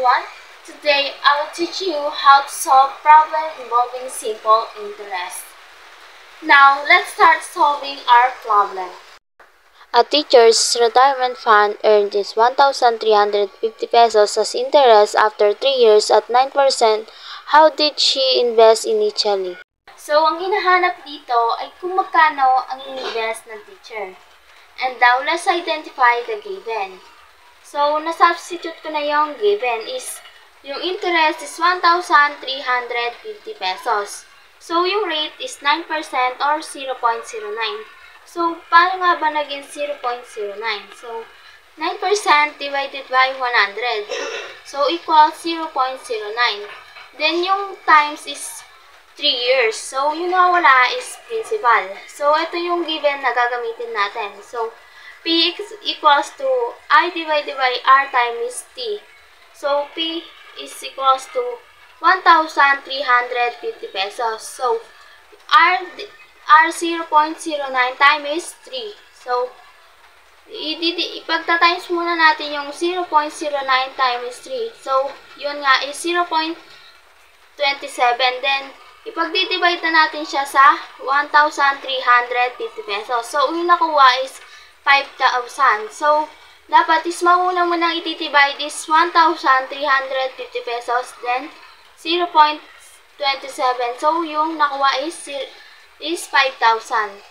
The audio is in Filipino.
everyone. Today I will teach you how to solve problems involving simple interest. Now let's start solving our problem. A teacher's retirement fund earned is 1,350 pesos as interest after 3 years at 9%. How did she invest initially? So ang hinahanap dito ay kung magkano ang invest ng teacher. And now let's identify the given. So na-substitute ko na yung given is yung interest is 1,350 pesos. So yung rate is 9% or 0.09. So paano nga ba naging 0.09? So 9% divided by 100. So equals 0.09. Then yung times is 3 years. So yung nawala is principal. So ito yung given na gagamitin natin. So P equals to I divided by R times T. So P is equals to 1,350 pesos. So R 0.09 times is 3. So ipagta-times muna natin yung 0.09 times 3. So yun nga is 0.27. Then ipag-divide na natin siya sa 1,350 pesos. So yung nakuha is 5,000. So, dapat is mauna mo nang ititibide is 1,350 pesos, then 0.27. So, yung nakuha is 5,000.